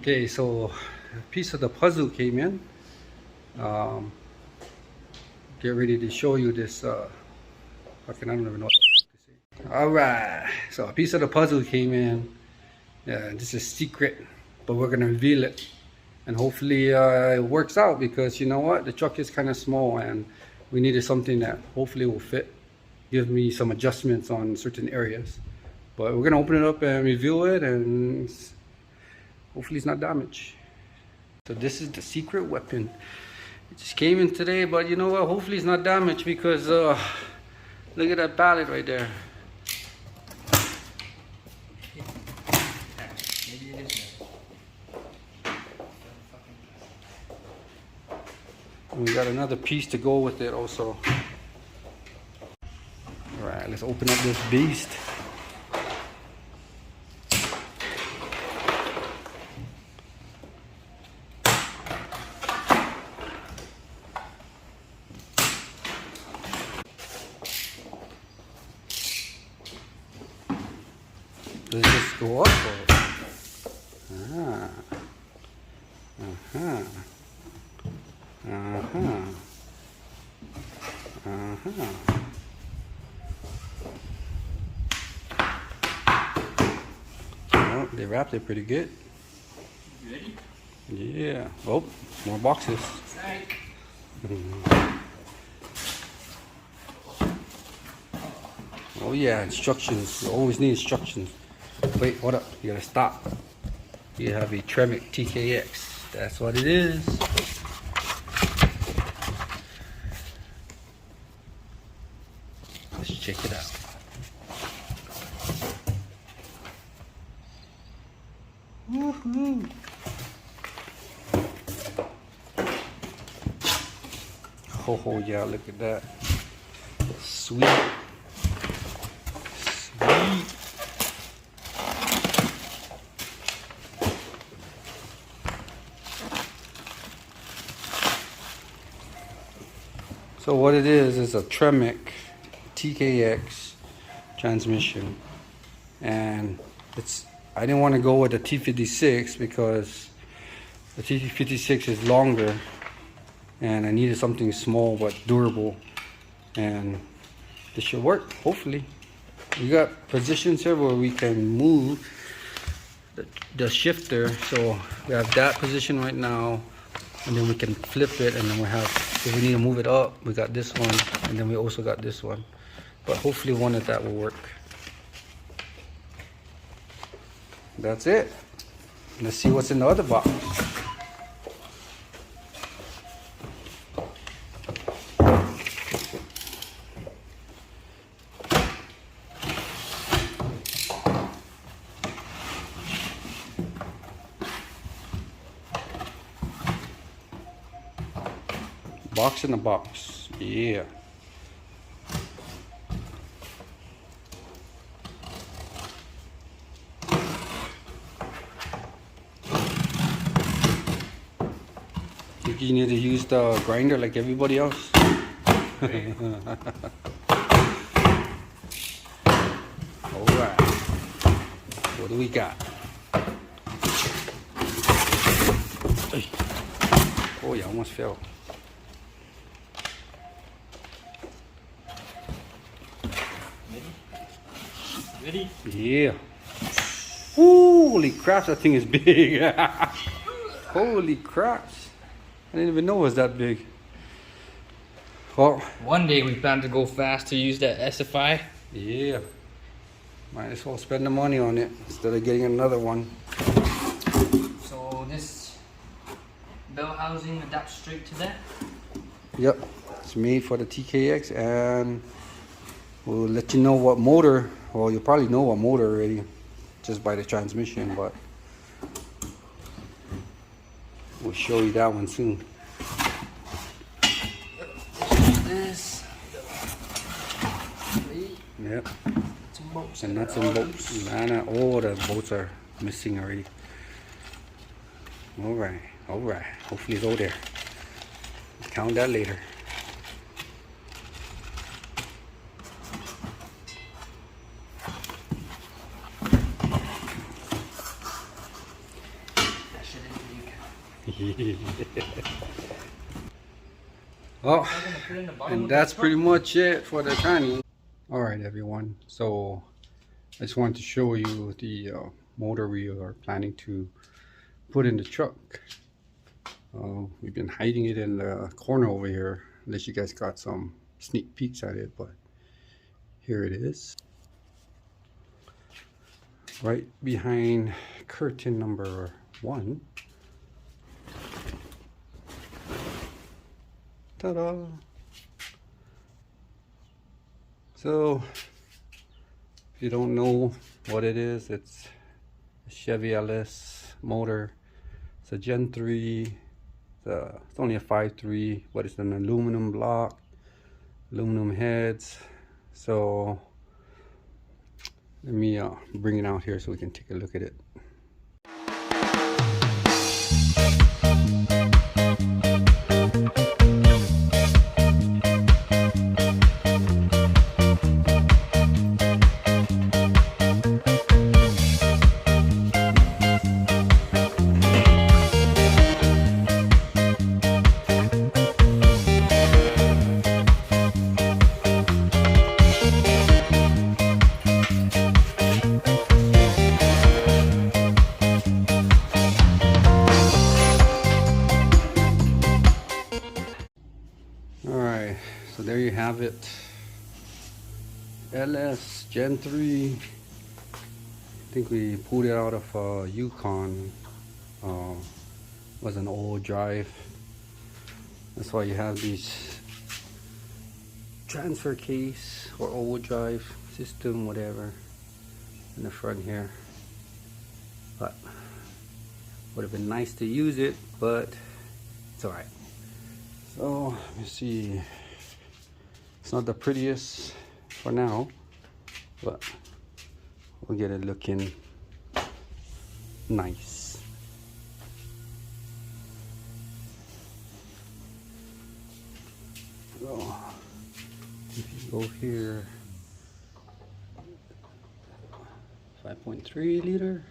Okay, so a piece of the puzzle came in. Um, get ready to show you this. Fucking, I don't even know what to say. All right, so a piece of the puzzle came in. Yeah, this is secret, but we're gonna reveal it, and hopefully it works out because you know what, the truck is kind of small, and we needed something that hopefully will fit. Give me some adjustments on certain areas, but we're gonna open it up and review it, and hopefully it's not damaged. So this is the secret weapon. It just came in today, but you know what? Hopefully it's not damaged because look at that pallet right there. And we got another piece to go with it also. All right, let's open up this beast. Does this go up or? Ah. Uh-huh. Uh-huh. Uh-huh. Well, they wrapped it pretty good. You ready? Yeah. Oh, more boxes. Oh yeah, instructions. You always need instructions. Wait, hold up. You gotta stop. You have a Tranny TKX. That's what it is. Let's check it out. Woohoo! Oh yeah, look at that. Sweet. Sweet. So what it is a Tranny TKX transmission, and I didn't want to go with the T56 because the T56 is longer, and I needed something small but durable, and this should work. Hopefully, we got positions here where we can move the shifter. So we have that position right now, and then we can flip it, and then we have, if we need to move it up, we got this one, and then we also got this one. But hopefully one of that will work. That's it. Let's see what's in the other box. Box in a box. Yeah. Think you need to use the grinder like everybody else? Alright. What do we got? Oh, you almost fell. Ready? Yeah. Holy crap, that thing is big. Holy crap. I didn't even know it was that big. Well, One day we plan to go fast to use that SFI. yeah. Might as well spend the money on it instead of getting another one. So this bell housing adapts straight to that. Yep. It's made for the TKX, and we'll let you know what motor. Well, you'll probably know what motor already just by the transmission, but we'll show you that one soon. This. Yep. Some bolts. And nuts and bolts. All the bolts are missing already. Alright, alright. Hopefully it's all there. Count that later. Oh, and that's pretty much it for the Tranny. Alright everyone, so I just wanted to show you the motor we are planning to put in the truck. We've been hiding it in the corner over here, unless you guys got some sneak peeks at it, but here it is. Right behind curtain number 1. Ta-da! So, if you don't know what it is, it's a Chevy LS motor. It's a Gen 3. It's only a 5.3, but it's an aluminum block, aluminum heads. So let me bring it out here so we can take a look at it. Alright, so there you have it. LS Gen 3. I think we pulled it out of Yukon. Was an all drive. That's why you have these transfer case or all drive system, whatever, in the front here. But would have been nice to use it, but it's alright. So let me see. It's not the prettiest for now, but we'll get it looking nice. So if you go here, 5.3 liter.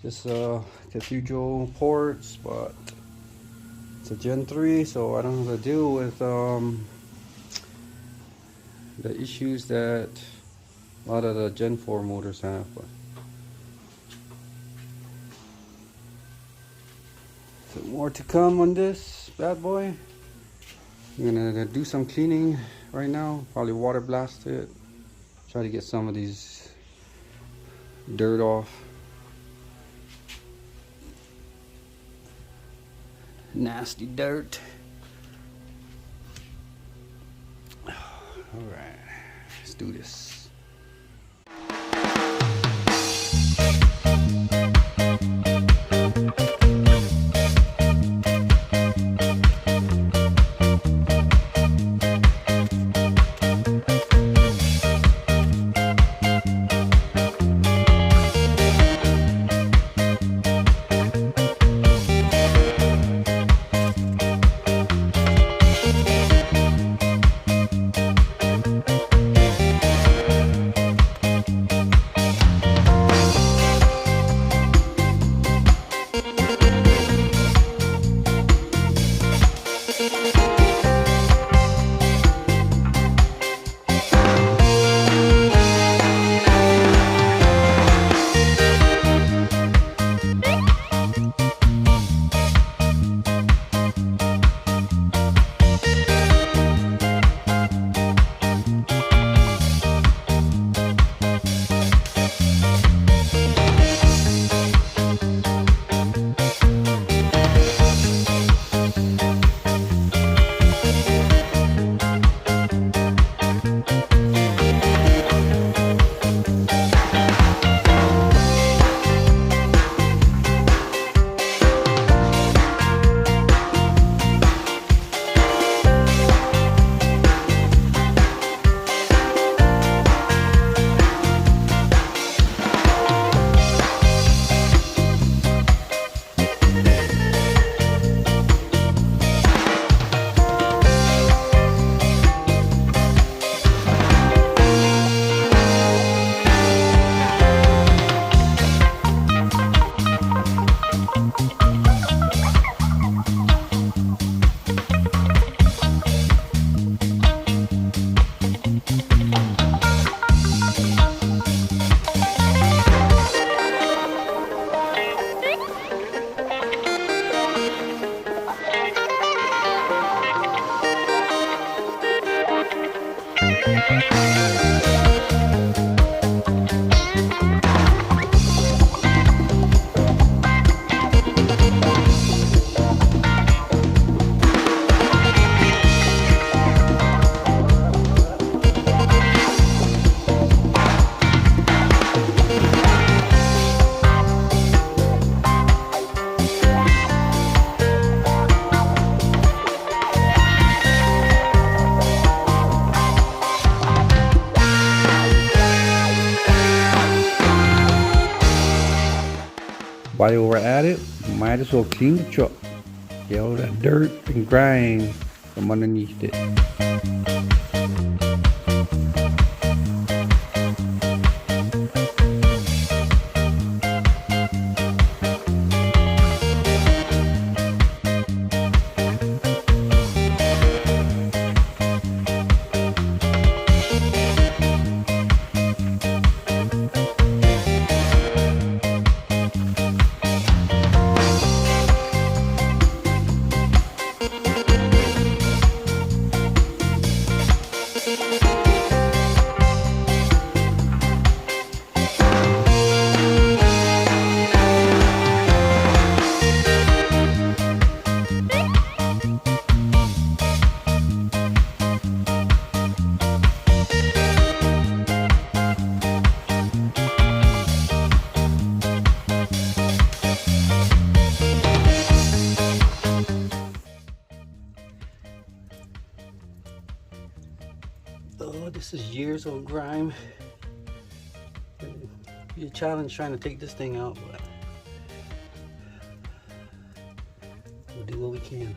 Just cathedral ports, but it's a Gen 3, so I don't have to deal with the issues that a lot of the Gen 4 motors have. But so more to come on this bad boy. I'm gonna do some cleaning right now, probably water blast it, try to get some of these dirt off. Nasty dirt. All right, let's do this. While we're at it, might as well clean the truck. Get all that dirt and grime from underneath it. Oh, this is years old grime. Be a challenge trying to take this thing out, but we'll do what we can.